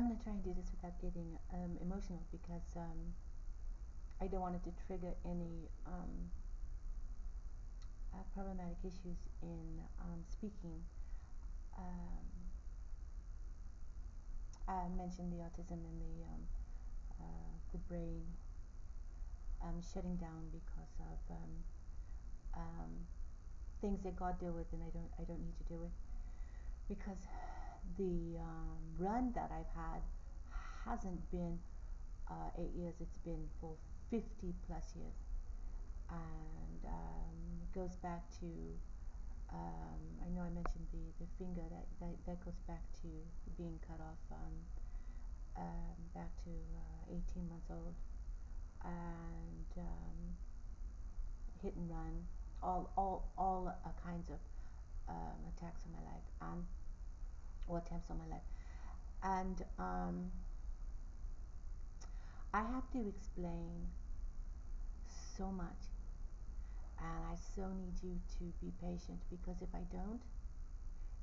I'm going to try and do this without getting emotional because I don't want it to trigger any problematic issues in speaking. Um, I mentioned the autism and the brain shutting down because of um, things that God deal with and I don't need to deal with, because the run that I've had hasn't been 8 years, it's been for 50 plus years, and it goes back to I know I mentioned the finger that goes back to being cut off back to 18 months old, and hit and run, all kinds of attacks on my life and or attempts on my life, and I have to explain so much, and I so need you to be patient, because if I don't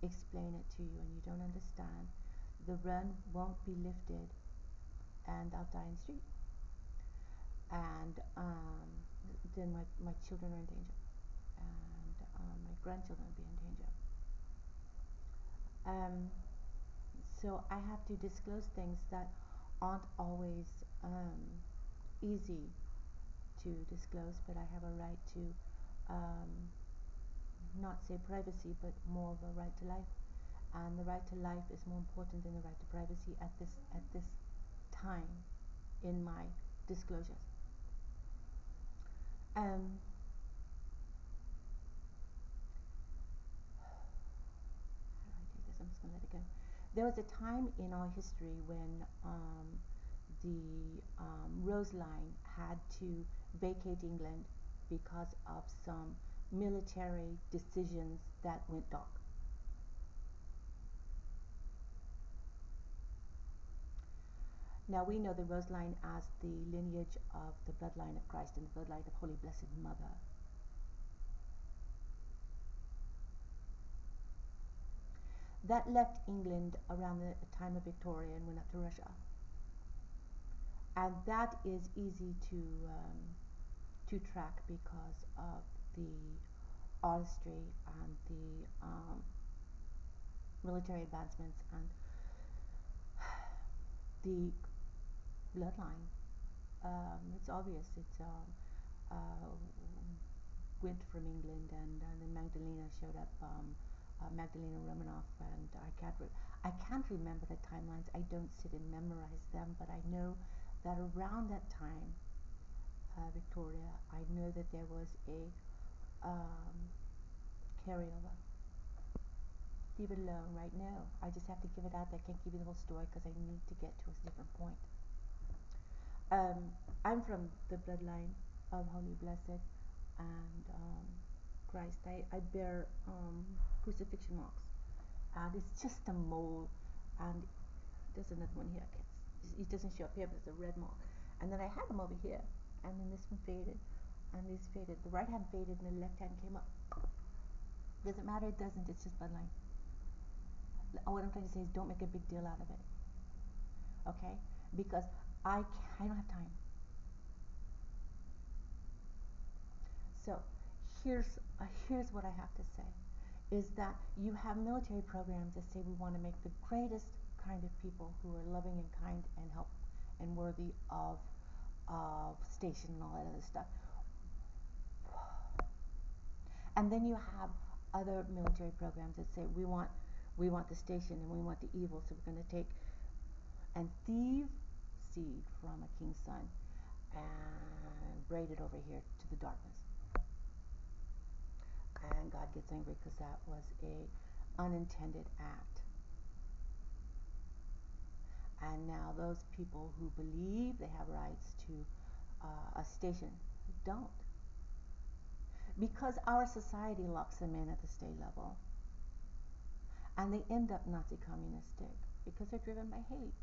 explain it to you and you don't understand, the run won't be lifted and I'll die in the street, and then my children are in danger, and my grandchildren will be in danger. So I have to disclose things that aren't always easy to disclose, but I have a right to um, not say privacy, but more of a right to life. And the right to life is more important than the right to privacy at this time in my disclosures. Um, how do I take this? I'm just going to let it go. There was a time in our history when the Rose Line had to vacate England because of some military decisions that went dark. Now we know the Rose Line as the lineage of the bloodline of Christ and the bloodline of Holy Blessed Mother. That left England around the time of Victoria and went up to Russia. And that is easy to track because of the artistry and the military advancements and the bloodline. It's obvious. It's went from England, and then Magdalena showed up. Magdalena Romanoff, and I can't remember the timelines. I don't sit and memorize them, but I know that around that time, Victoria, I know that there was a carryover. Leave it alone right now. I just have to give it out. I can't give you the whole story because I need to get to a different point. I'm from the bloodline of Holy Blessed and Christ. I bear crucifixion marks, and it's just a mole. And there's another one here. It doesn't show up here, but it's a red mark. And then I had them over here, and then this one faded, and this faded. The right hand faded, and the left hand came up. Doesn't matter. It doesn't. It's just bloodline. What I'm trying to say is, don't make a big deal out of it. Okay? Because I don't have time. So here's what I have to say, is that you have military programs that say we want to make the greatest kind of people who are loving and kind and help and worthy of station and all that other stuff. And then you have other military programs that say we want the station and we want the evil, so we're going to take and thieve seed from a king's son and braid it over here to the darkness. And God gets angry because that was a unintended act. And now those people who believe they have rights to a station don't, because our society locks them in at the state level, and they end up Nazi communistic because they're driven by hate.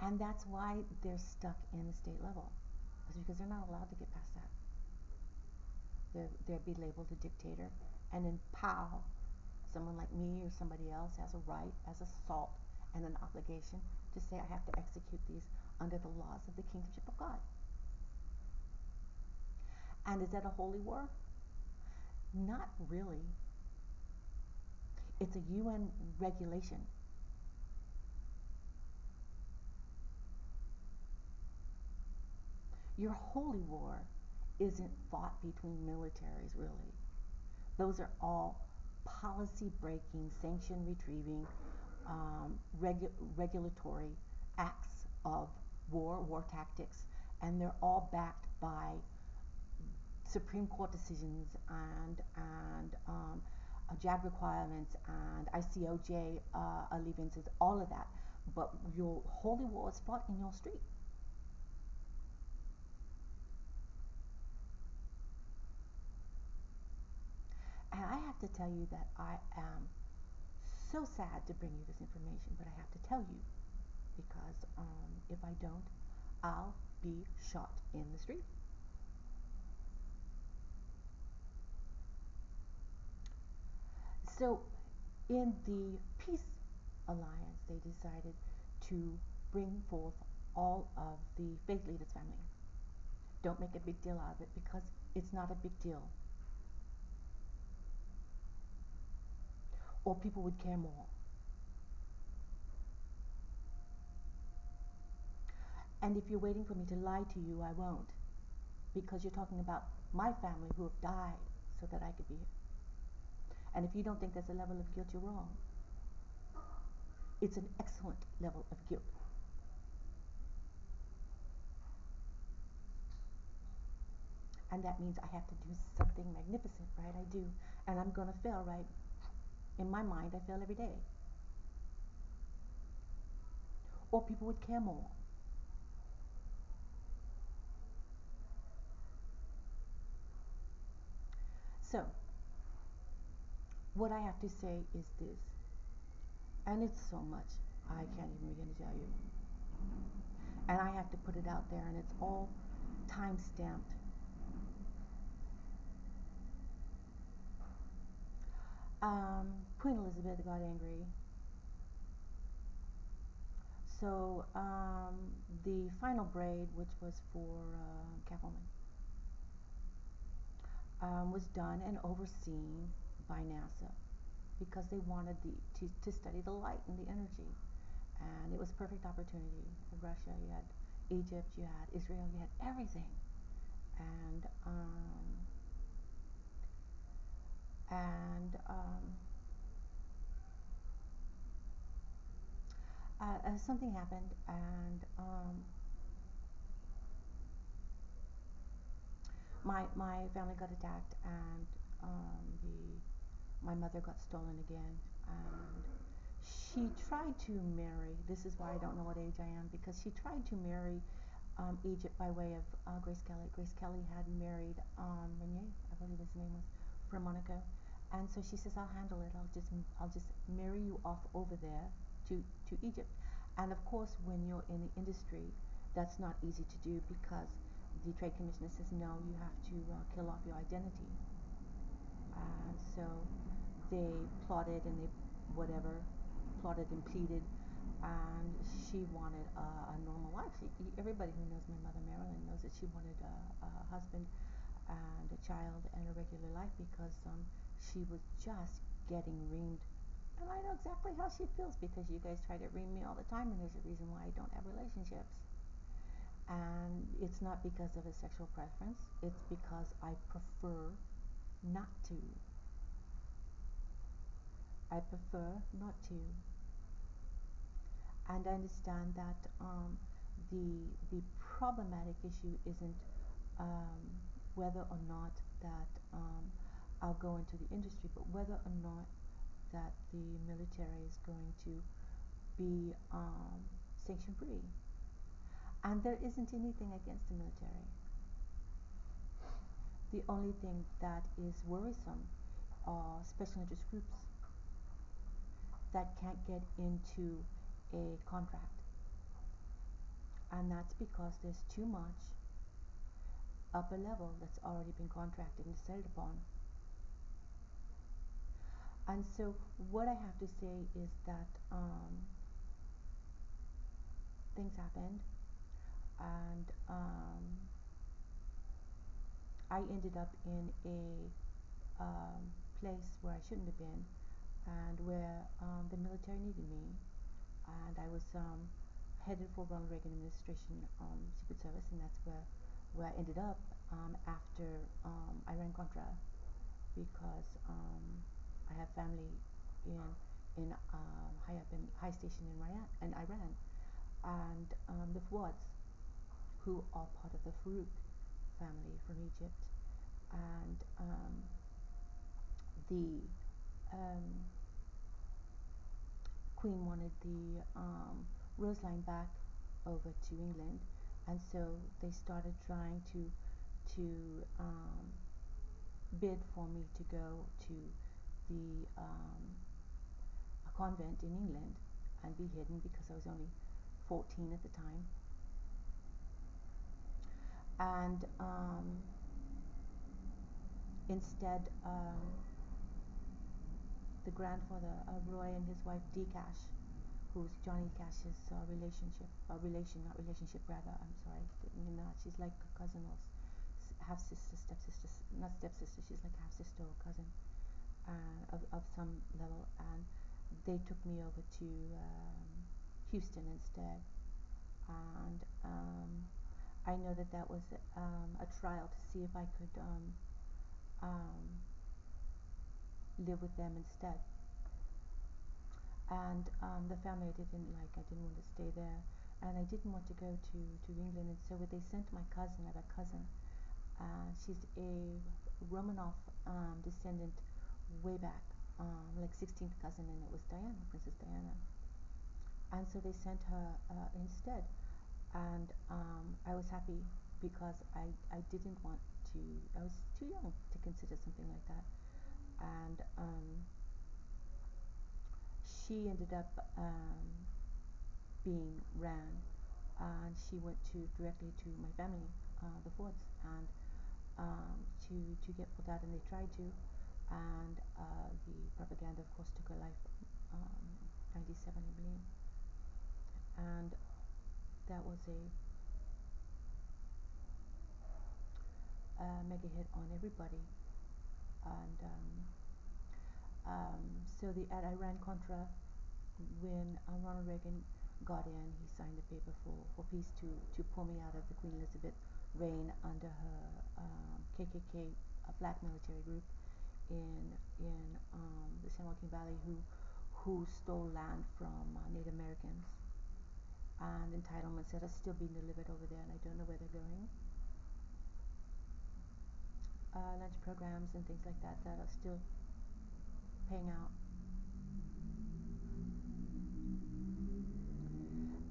And that's why they're stuck in the state level. It's because they're not allowed to get past that. They'll be labeled a dictator, and then pow, someone like me or somebody else has a right, as assault, and an obligation to say I have to execute these under the laws of the kingdomship of God. And is that a holy war? Not really. It's a UN regulation. Your holy war isn't fought between militaries, really. Those are all policy breaking, sanction retrieving, regulatory acts of war tactics, and they're all backed by Supreme Court decisions and JAG requirements and ICOJ allegiances, all of that. But your holy war is fought in your street. And I have to tell you that I am so sad to bring you this information, but I have to tell you because if I don't, I'll be shot in the street. So, in the Peace Alliance, they decided to bring forth all of the faith leaders' family. Don't make a big deal out of it because it's not a big deal. Or people would care more. And if you're waiting for me to lie to you, I won't. Because you're talking about my family who have died so that I could be here. And if you don't think there's a level of guilt, you're wrong. It's an excellent level of guilt. And that means I have to do something magnificent, right? I do. And I'm going to fail, right? In my mind, I fail every day. Or people would care more. So, what I have to say is this, and it's so much, I can't even begin to tell you. And I have to put it out there, and it's all time stamped. Queen Elizabeth got angry. So the final braid, which was for Catwoman, was done and overseen by NASA because they wanted to study the light and the energy. And it was a perfect opportunity. Russia, you had Egypt, you had Israel, you had everything. And and something happened, and my family got attacked, and the my mother got stolen again, and she tried to marry. This is why I don't know what age I am, because she tried to marry Egypt by way of Grace Kelly. Grace Kelly had married Renier, I believe his name was, from Monaco, and so she says, "I'll handle it. I'll just marry you off over there to Egypt." And of course, when you're in the industry, that's not easy to do because the trade commissioner says no, you have to kill off your identity. So they plotted and they whatever plotted and pleaded, and she wanted a normal life. Everybody who knows my mother Marilyn knows that she wanted a husband and a child and a regular life because she was just getting reamed. And I know exactly how she feels because you guys try to ream me all the time, and there's a reason why I don't have relationships. And it's not because of a sexual preference, it's because I prefer not to. I prefer not to. And I understand that the problematic issue isn't um, whether or not that I'll go into the industry, but whether or not that the military is going to be sanction free. And there isn't anything against the military. The only thing that is worrisome are special interest groups that can't get into a contract. And that's because there's too much upper level that's already been contracted and decided upon. And so what I have to say is that things happened, and I ended up in a place where I shouldn't have been, and where the military needed me, and I was headed for Ronald Reagan administration Secret Service, and that's where I ended up after Iran-Contra, because I have family in high up in high station in Iran, and the Fuads, who are part of the Farouk family from Egypt, and the Queen wanted the Rose Line back over to England, and so they started trying to bid for me to go to the a convent in England and be hidden, because I was only 14 at the time. And instead, the grandfather, Roy, and his wife Dee Cash, who's Johnny Cash's not relationship, rather. I'm sorry, didn't mean that. She's like a cousin or half sister, stepsister, not stepsister. She's like half sister or cousin of some level, and they took me over to Houston instead, and I know that that was a trial to see if I could live with them instead. And the family I didn't like, I didn't want to stay there, and I didn't want to go to England, and so they sent my cousin. I have a cousin. She's a Romanov descendant way back, like 16th cousin, and it was Diana, Princess Diana. And so they sent her instead, and I was happy, because I didn't want to. I was too young to consider something like that, and she ended up being ran, and she went directly to my family, the Fords, and to get pulled out, and they tried to, and the propaganda, of course, took her life. 97, I believe, and that was a mega hit on everybody, and so at Iran-Contra, when Ronald Reagan got in, he signed the paper for peace to pull me out of the Queen Elizabeth reign under her KKK black military group in the San Joaquin Valley, who stole land from Native Americans, and entitlements that are still being delivered over there, and I don't know where they're going. Lunch programs and things like that are still paying out.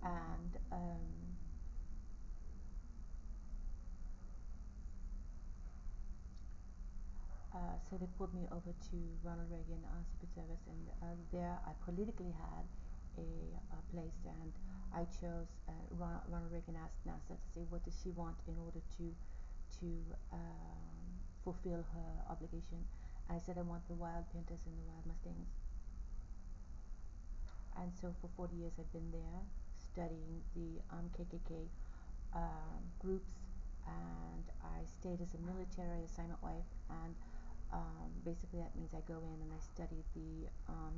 And so they pulled me over to Ronald Reagan Secret Service, and there I politically had a place, and I chose. Ronald Reagan asked NASA to say what does she want in order to fulfill her obligation. I said I want the wild Panthers and the wild Mustangs. And so for 40 years I've been there studying the KKK groups, and I stayed as a military assignment wife, and basically that means I go in and I study the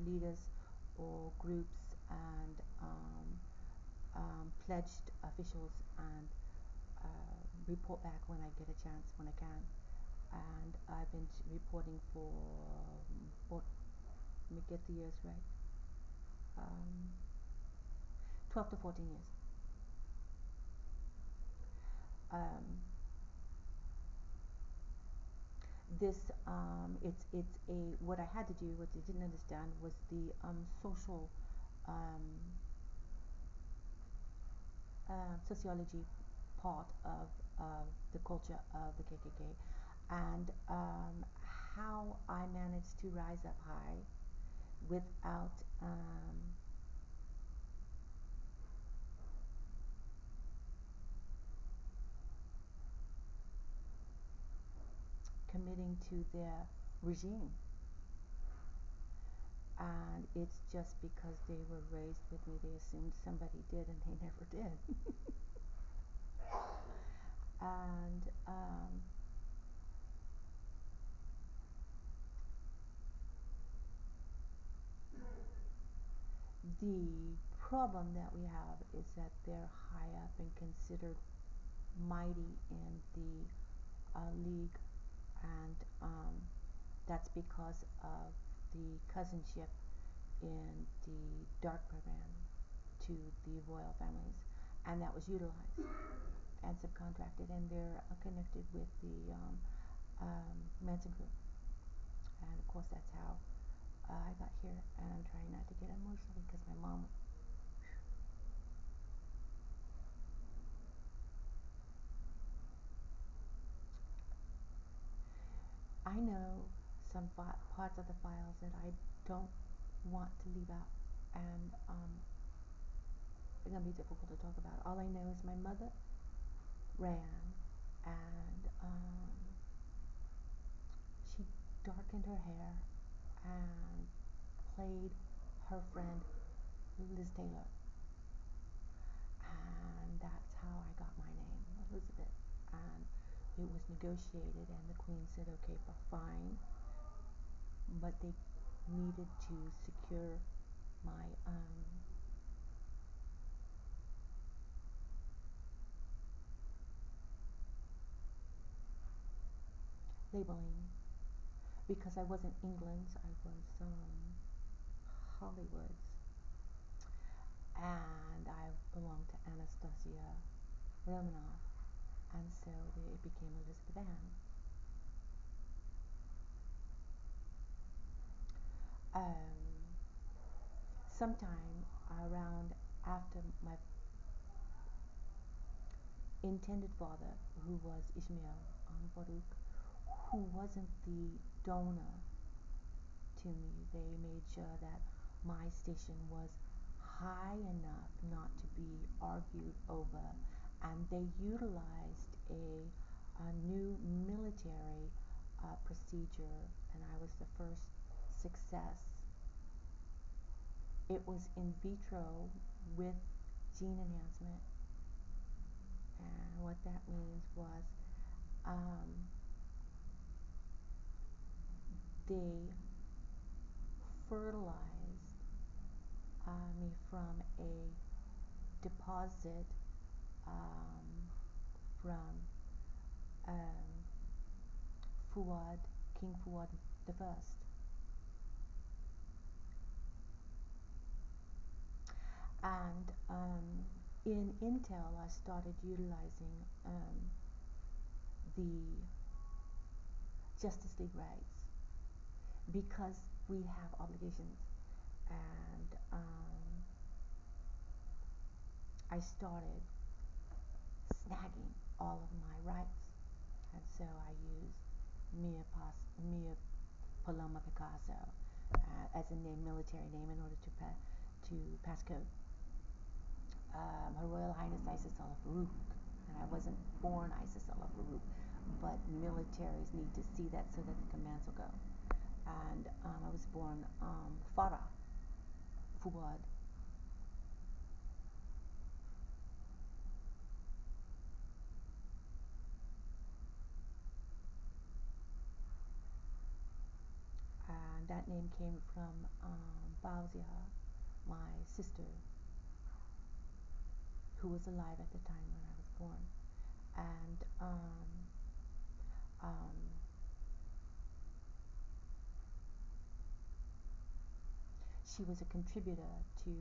leaders or groups and pledged officials, and report back when I get a chance, when I can. And I've been reporting for, let me get the years right, 12 to 14 years. This it's a what I had to do, what I didn't understand, was the social sociology part of the culture of the KKK, and how I managed to rise up high without committing to their regime. And it's just because they were raised with me, they assumed somebody did, and they never did. And the problem that we have is that they're high up and considered mighty in the league, and that's because of the cousinship in the dark program to the royal families, and that was utilized and subcontracted, and they're connected with the Manson group, and of course that's how I got here, and I'm trying not to get emotional because my mom. I know some parts of the files that I don't want to leave out, and it's gonna be difficult to talk about. All I know is my mother ran, and she darkened her hair and played her friend Liz Taylor, and that's how I got my name, Elizabeth. And it was negotiated, and the Queen said, "Okay, fine," but they needed to secure my labeling because I wasn't England's, I was Hollywood's, and I belonged to Anastasia Romanoff, and so it became Elizabeth Ann. Sometime around after my intended father, who was Ishmael Baruch, who wasn't the donor to me, they made sure that my station was high enough not to be argued over, and they utilized a new military procedure, and I was the first success. It was in vitro with gene enhancement, and what that means was um, they fertilized me from a deposit from um, Fuad, King Fuad the First. And in Intel, I started utilizing the Justice League rights because we have obligations. And I started snagging all of my rights. And so I used Mia Paloma Picasso as a military name in order to pass code. Her Royal Highness Isis Allah Farouk, and I wasn't born Isis Allah Farouk, but militaries need to see that so that the commands will go. And I was born Farah Fuad. And that name came from Fauzia, my sister, who was alive at the time when I was born. And um, she was a contributor to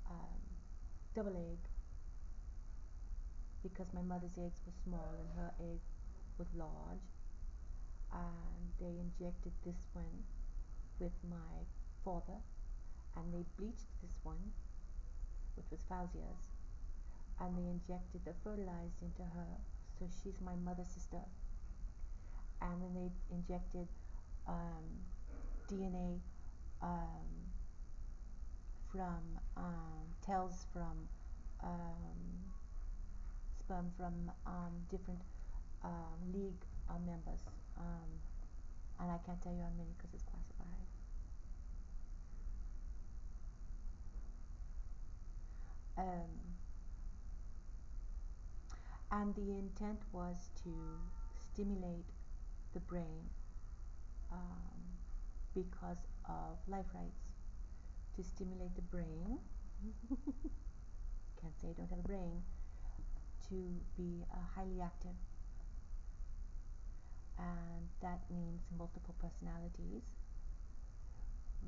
a double egg because my mother's eggs were small and her egg was large, and they injected this one with my father, and they bleached this one, which was Fauzia's, and they injected the fertilized into her, so she's my mother's sister. And then they injected DNA from tells from sperm from different league members, and I can't tell you how many because it's classified. Um, and the intent was to stimulate the brain um, because of life rights, to stimulate the brain. Can't say I don't have a brain. To be highly active, and that means multiple personalities,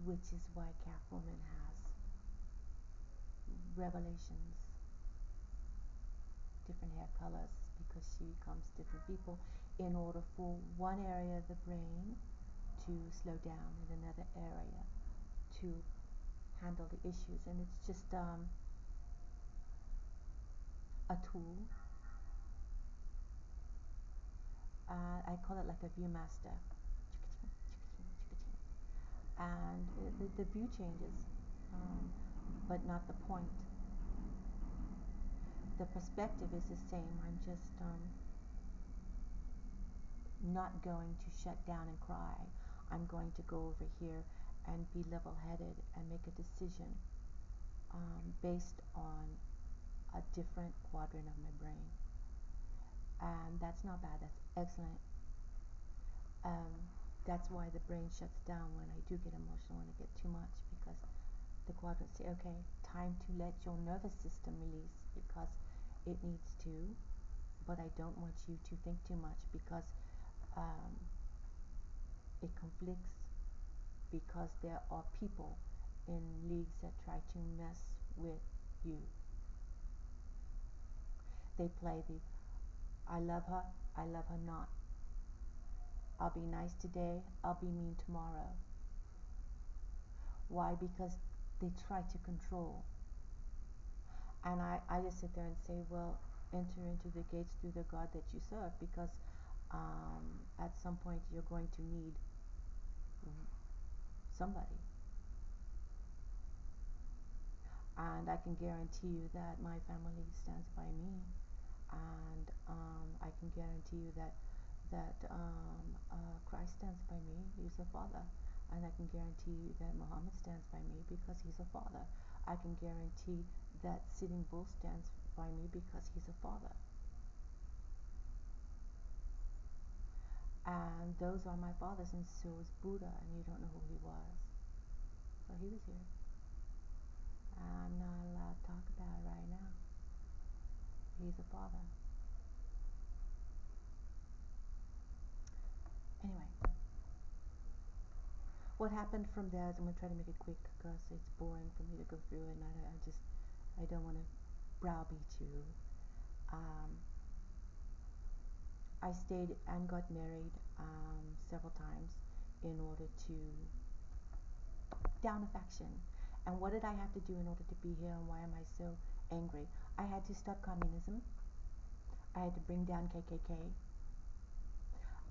which is why Catwoman has revelations, different hair colors, because she becomes different people in order for one area of the brain to slow down in another area to handle the issues. And it's just a tool. I call it like a viewmaster. And the view changes, um, but not the point. The perspective is the same. I'm just not going to shut down and cry. I'm going to go over here and be level headed and make a decision based on a different quadrant of my brain. And that's not bad, that's excellent. Um, that's why the brain shuts down when I do get emotional, when I get too much, because the quadrants say, okay, time to let your nervous system release because it needs to, but I don't want you to think too much because um, it conflicts, because there are people in leagues that try to mess with you. They play the I love her not. I'll be nice today, I'll be mean tomorrow. Why? Because they try to control. And I just sit there and say, well, enter into the gates through the God that you serve, because at some point you're going to need somebody. And I can guarantee you that my family stands by me, and I can guarantee you that Christ stands by me. He's a father, and I can guarantee you that Muhammad stands by me because he's a father. I can guarantee that Sitting Bull stands by me because he's a father. And those are my fathers, and so is Buddha, and you don't know who he was. So he was here. I'm not allowed to talk about it right now. He's a father. Anyway, what happened from there is, I'm going to try to make it quick because it's boring for me to go through it, and I don't want to browbeat you. Um, I stayed and got married several times in order to down affection. And what did I have to do in order to be here, and why am I so angry? I had to stop communism. I had to bring down KKK.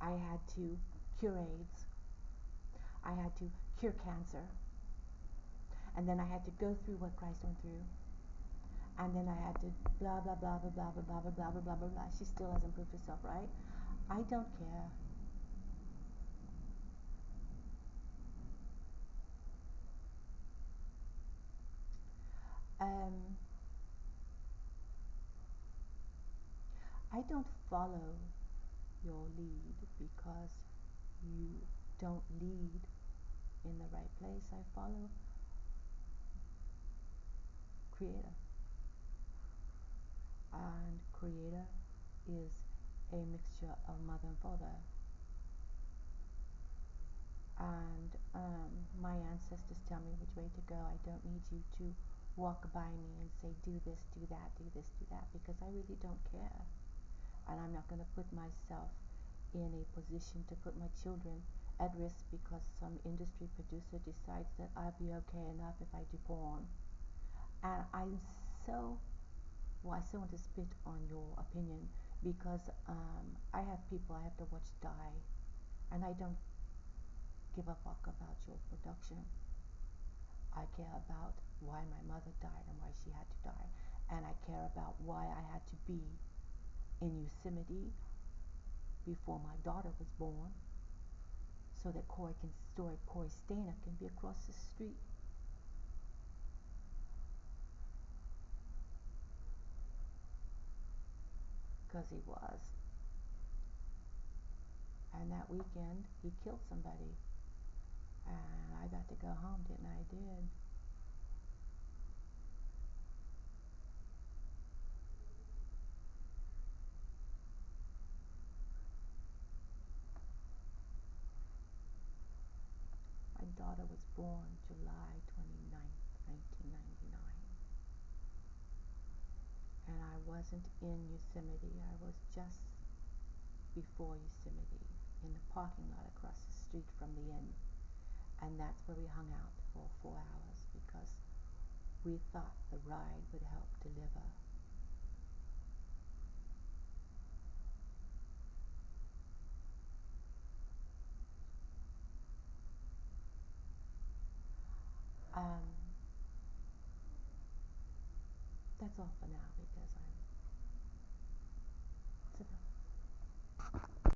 I had to cure AIDS. I had to cure cancer. And then I had to go through what Christ went through. And then I had to blah, blah, blah, blah, blah, blah, blah, blah, blah, blah, blah, blah, blah. She still hasn't proved herself, right? I don't care. Um, I don't follow your lead because you don't lead in the right place. I follow Creator. And Creator is a mixture of mother and father. And my ancestors tell me which way to go. I don't need you to walk by me and say, do this, do that, do this, do that, because I really don't care. And I'm not going to put myself in a position to put my children at risk because some industry producer decides that I'll be okay enough if I do porn. And I so want to spit on your opinion because I have people I have to watch die, and I don't give a fuck about your production. I care about why my mother died and why she had to die, and I care about why I had to be in Yosemite before my daughter was born, so that Corey Stana can be across the street. Because he was. And that weekend, he killed somebody. And I got to go home, didn't I? I did. My daughter was born July 29th, 1999. And I wasn't in Yosemite. I was just before Yosemite in the parking lot across the street from the inn. And that's where we hung out for 4 hours because we thought the ride would help deliver. Um, that's all for now because I'm